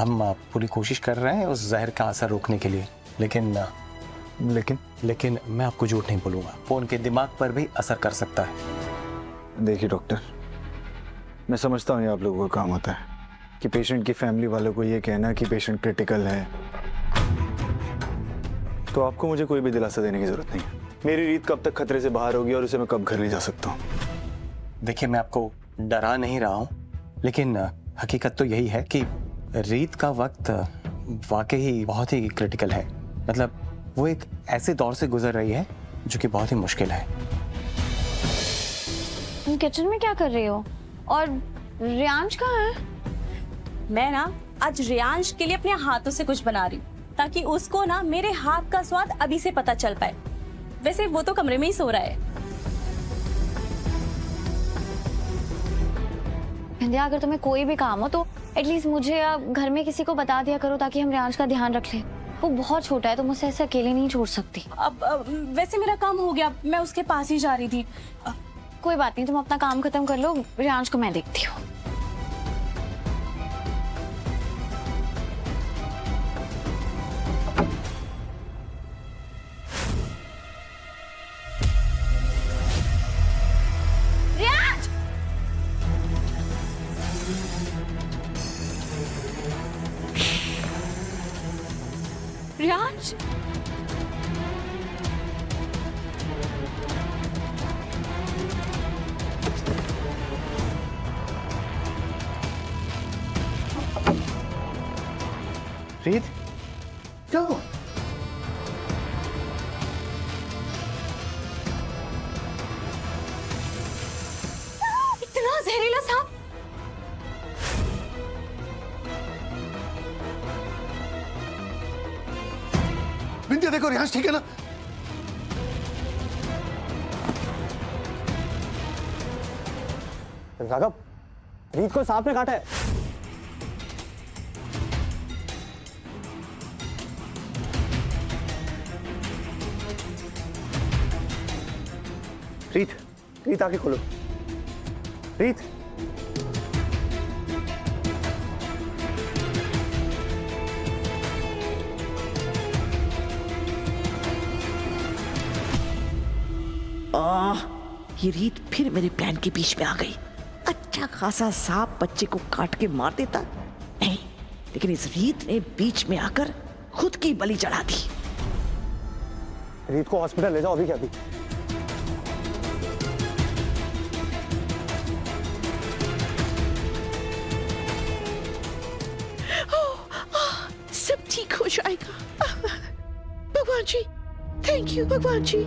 हम पूरी कोशिश कर रहे हैं उस जहर का असर रोकने के लिए, लेकिन लेकिन मैं आपको झूठ नहीं बोलूंगा, वो उनके दिमाग पर भी असर कर सकता है। देखिए डॉक्टर, मैं समझता हूँ ये आप लोगों का काम होता है कि पेशेंट की फैमिली वालों को ये कहना कि पेशेंट क्रिटिकल है, तो आपको मुझे कोई भी दिलासा देने की जरूरत नहीं है। मेरी रीत कब तक खतरे से बाहर होगी और उसे मैं कब घर ले जा सकता हूँ। देखिए, मैं आपको डरा नहीं रहा हूँ, लेकिन हकीकत तो यही है कि रीत का वक्त वाकई बहुत ही क्रिटिकल है। मतलब वो एक ऐसे दौर से गुजर रही है जो कि बहुत ही मुश्किल है। तुम किचन में क्या कर रही हो? और रियांश कहाँ है? मैं ना आज रियांश के लिए अपने हाथों से कुछ बना रही हूँ ताकि उसको ना मेरे हाथ का स्वाद अभी से पता चल पाए। वैसे वो तो कमरे में ही सो रहा है। विंध्या, अगर तुम्हें कोई भी काम हो तो एटलीस्ट मुझे या घर में किसी को बता दिया करो ताकि हम रियांश का ध्यान रख लें। वो बहुत छोटा है तो मुझसे ऐसे अकेले नहीं छोड़ सकती। अब वैसे मेरा काम हो गया, मैं उसके पास ही जा रही थी। कोई बात नहीं, तुम अपना काम खत्म कर लो, रियांश को मैं देखती हूँ। रियांश, रीत, क्या हुआ? इतना जहरीला सांप! विंध्या देखो, रियांश ठीक है ना? राघव, रीत को सांप ने काटा है। रीत, रीत आंखें खोलो। रीत, ये रीत फिर मेरे प्लान के बीच में आ गई। अच्छा खासा सांप बच्चे को काट के मार देता नहीं, लेकिन इस रीत ने बीच में आकर खुद की बलि चढ़ा दी। रीत को हॉस्पिटल ले जाओ अभी के अभी। सब ठीक हो जाएगा। भगवान जी, थैंक यू भगवान जी।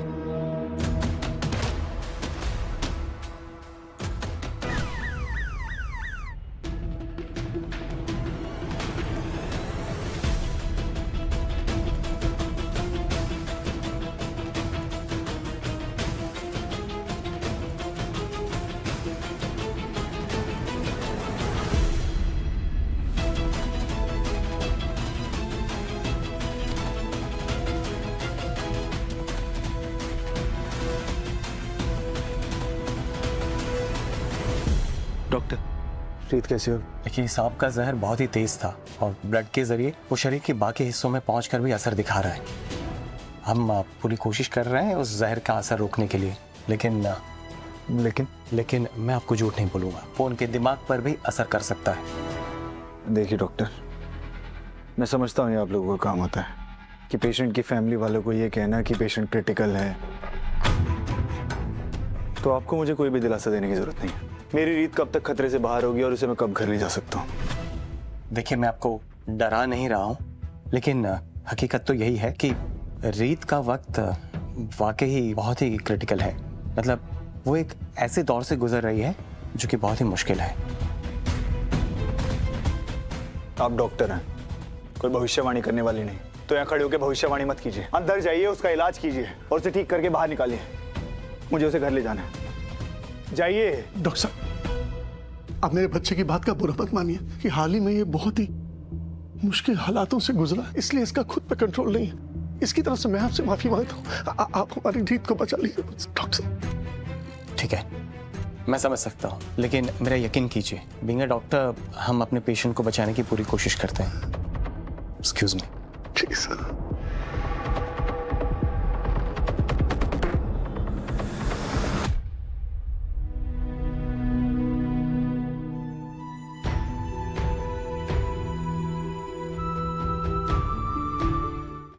डॉक्टर, रीत कैसी हो? देखिए, सांप का जहर बहुत ही तेज था और ब्लड के जरिए वो शरीर के बाकी हिस्सों में पहुंचकर भी असर दिखा रहा है। हम पूरी कोशिश कर रहे हैं उस जहर का असर रोकने के लिए, लेकिन लेकिन मैं आपको झूठ नहीं बोलूंगा, वो उनके दिमाग पर भी असर कर सकता है। देखिए डॉक्टर, मैं समझता हूँ ये आप लोगों का काम होता है कि पेशेंट की फैमिली वालों को ये कहना कि पेशेंट क्रिटिकल है, तो आपको मुझे कोई भी दिलासा देने की जरूरत नहीं है। मेरी रीत कब तक खतरे से बाहर होगी और उसे मैं कब घर ले जा सकता हूँ। देखिए, मैं आपको डरा नहीं रहा हूँ, लेकिन हकीकत तो यही है कि रीत का वक्त वाकई बहुत ही क्रिटिकल है। मतलब वो एक ऐसे दौर से गुजर रही है जो कि बहुत ही मुश्किल है। आप डॉक्टर हैं, कोई भविष्यवाणी करने वाली नहीं, तो यहाँ खड़े होकर भविष्यवाणी मत कीजिए। अंदर जाइए, उसका इलाज कीजिए और उसे ठीक करके बाहर निकालिए। मुझे उसे घर ले जाना है, जाइए। डॉक्टर साहब, आप मेरे बच्चे की बात का बुरा मत मानिए कि हाल ही में ये बहुत ही मुश्किल हालातों से गुजरा, इसलिए इसका खुद पे कंट्रोल नहीं है। इसकी तरफ से मैं आपसे माफी मांगता हूँ। आप हमारी रीत को बचा लीजिए डॉक्टर साहब। ठीक है, मैं समझ सकता हूँ, लेकिन मेरा यकीन कीजिए, बीइंग अ डॉक्टर हम अपने पेशेंट को बचाने की पूरी कोशिश करते हैं। Excuse me. जी सर।